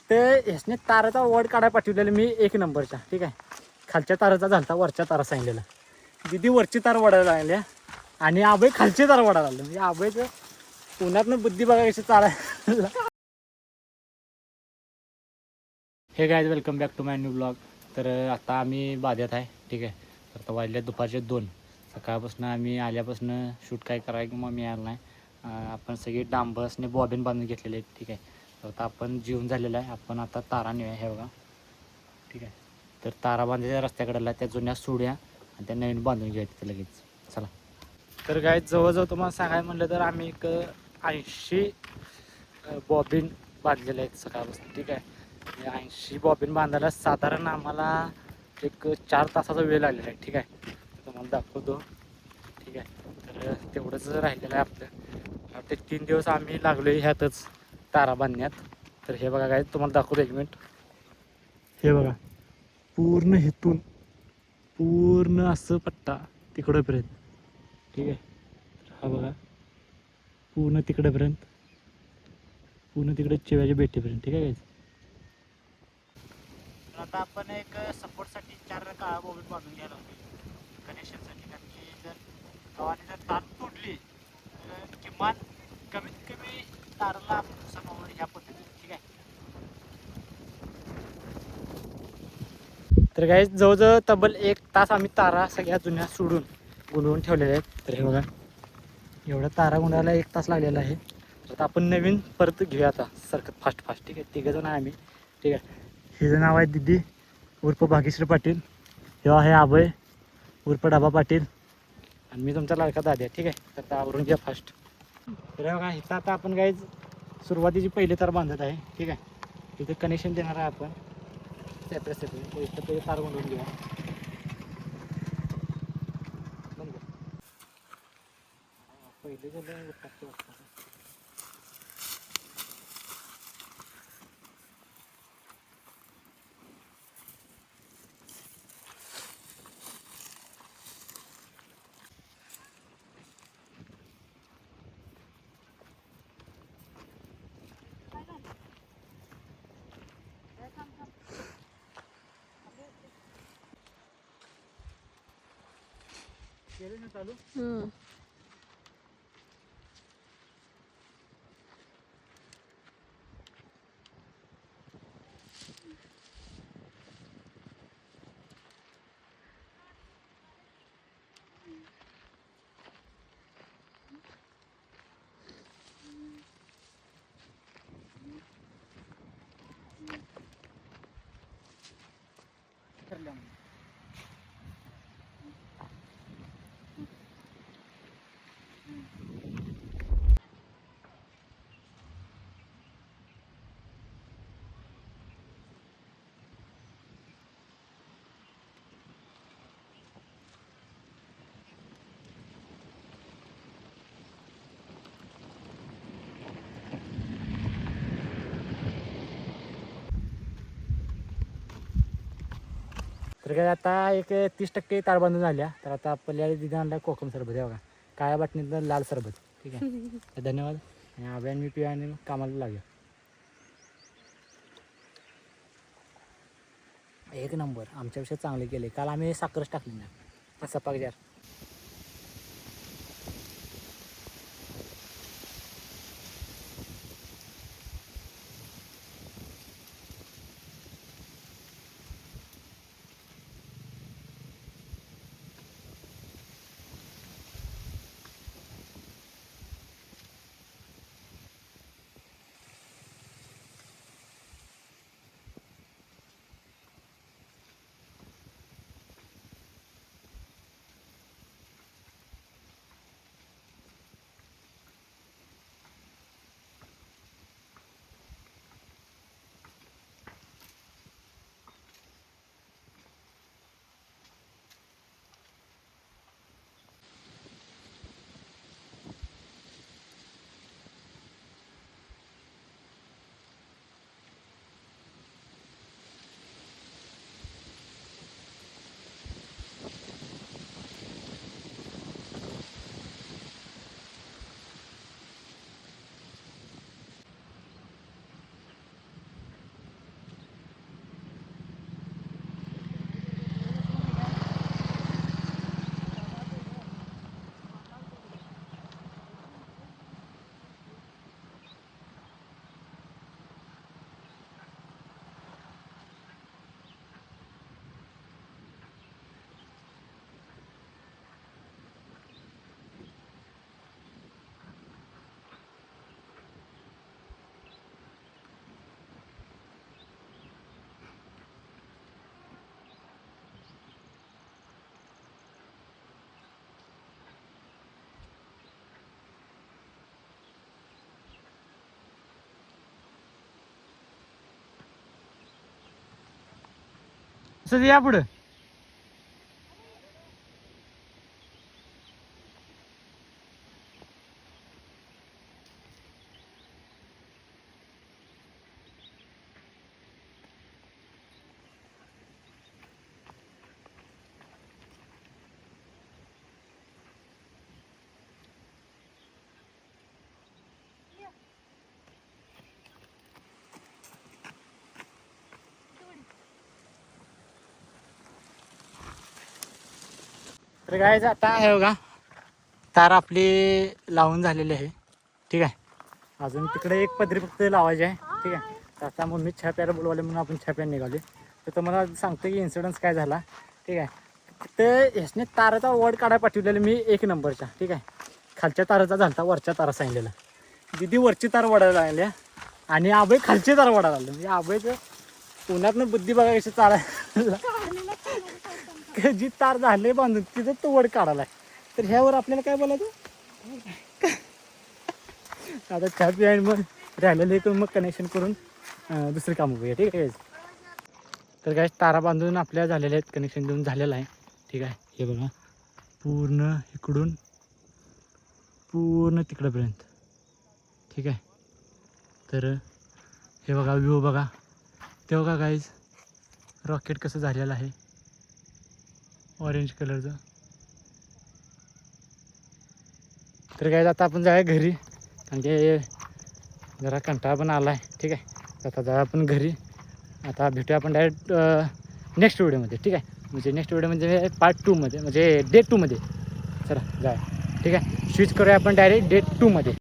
तर ह्यासने ताराचा वड काढायला पाठवलेला मी 1 नंबरचा. ठीक आहे, खालच्या ताराचा झालता, वरच्या तारा सांगितलेला. दिदी वरची तार वडायला लागल्या आणि आबई खालची तार वडायला लागले. म्हणजे आबईचं पुण्यातनं बुद्धी बघा कशी चालायला. Hey guys, welcome back to my new blog. तर आता आम्ही बाध्यात आहे. ठीक आहे, तर आता वाजले दुपारचे 2. सकाळपासून आम्ही आल्यापासून शूट काय करायला किंवा मिळालं नाही. आपण सगळी डांबसने बॉबिन बांधून घेतलेले आहेत. ठीक आहे, तर आता आपण जीवन झालेलं आहे. आपण आता तारा नेऊया हे बघा. ठीक आहे, तर तारा बांधायच्या रस्त्याकडेला त्या जुन्या सोड्या आणि त्या नवीन बांधून घ्यायच्या तिथे लगेच. चला. तर काय जवळजवळ तुम्हाला सांगायला म्हटलं तर आम्ही एक 80 बॉबिन बांधलेले आहेत सकाळपासून. ठीक आहे, 80 बॉबिन बांधायला साधारण आम्हाला एक 4 तासाचा वेळ लागलेला आहे. ठीक आहे, तुम्हाला दाखवतो. ठीक आहे, तर तेवढंच राहिलेलं आहे आपलं. ते 3 दिवस आम्ही लागलो ह्यातच तारा बांधण्यात. तर हे बघा काय तुम्हाला दाखवतो, 1 मिनिट. हे बघा, पूर्ण हेतून पूर्ण असं पट्टा तिकडंपर्यंत. ठीक आहे, हा बघा पूर्ण तिकडेपर्यंत, पूर्ण तिकडे चिव्याच्या बेटीपर्यंत. ठीक आहे. आता आपण एक सपोर्टसाठी 4 काळा बॉबिन बांधून घ्यायला होतो कनेक्शनसाठी. कारण की जर गावाने जर तार तोडली तर किमान कमीत कमी तारला समोर ह्या पद्धतीने. ठीक आहे, तर काय जवळजवळ तब्बल 1 तास आम्ही तारा सगळ्या जुन्या सोडून गुंडवून ठेवलेल्या आहेत. तर हे बघा, एवढा तारा गुंडायला 1 तास लागलेला आहे. तर आपण नवीन परत घेऊया आता सरकत फास्ट. ठीक आहे, 3 जण आहे आम्ही. ठीक आहे, हिचं नाव आहे दिदी उर्फ भाग्यश्री पाटील. हे आहे अभय उर्फ डाबा पाटील आणि मी तुमचा लाडका दाद्या. ठीक आहे, तर आता आवरून घ्या फास्ट. तर बघा, इथं आता आपण काय सुरुवातीची पहिली तार बांधत आहे. ठीक आहे, तिथे कनेक्शन देणार आहे आपण सेपरेट. तर इथं पहिले तार बांधून घेऊया. पहिले झालं केलं ना चालू. तर काय आता एक 30% तार बांधून झाल्या. तर आता आपल्याला दिदी आणला कोकम सरबत. आहे बघा, काळ्या बाटणीतलं लाल सरबत. ठीक आहे, तर धन्यवाद. आणि अभ्यान मी पिऊया आणि कामाला लागेल. 1 नंबर, आमच्यापेक्षा चांगले केले. काल आम्ही साखरच टाकली नाही, सपाक जार. असं या पुढं. तर काय आता आहे बघा, तार आपली लावून झालेली आहे. ठीक आहे, अजून तिकडे एक पदरी फक्त लावायची आहे. ठीक आहे, तर आता मम्मी चहा प्यायला बोलवाले म्हणून आपण चहा प्यायला निघाले. तर तुम्हाला सांगतो की इन्सिडन्स काय झाला. ठीक आहे, तर ह्याने ताराचा वड काढायला पाठवलेला मी 1 नंबरचा. ठीक आहे, खालच्या ताराचा झालता, वरच्या तारा सांगितलेला. दिदी वरची तार वडायला लागल्या आणि आबय खालची तार वडायला लागले. म्हणजे आबयचं पुण्यातनं बुद्धी बघा कशी तारा जी तार झाले बांधून तिथं तो वड काढायला. तर ह्यावर आपल्याला काय बोलायचं आता चहा पिया आणि मग राहिलेले करून मग कनेक्शन करून दुसरे काम बघूया. ठीक आहे, तर काय तारा बांधून आपल्या झालेल्या आहेत, कनेक्शन देऊन झालेलं आहे. ठीक आहे, हे बघा पूर्ण इकडून पूर्ण तिकडंपर्यंत. ठीक आहे, तर हे बघा व्ह्यू बघा, ते बघा गाईज रॉकेट कसं झालेलं आहे ऑरेंज कलरचं. तर काय आता आपण जाऊया घरी, म्हणजे जरा कंटाळा पण आला आहे. ठीक आहे, आता जाऊया आपण घरी. आता भेटूया आपण डायरेक्ट नेक्स्ट व्हिडिओमध्ये. ठीक आहे, म्हणजे नेक्स्ट व्हिडिओ म्हणजे पार्ट 2मध्ये, म्हणजे डे 2मध्ये. चला जाऊया. ठीक आहे, स्विच करूया आपण डायरेक्ट डे 2मध्ये.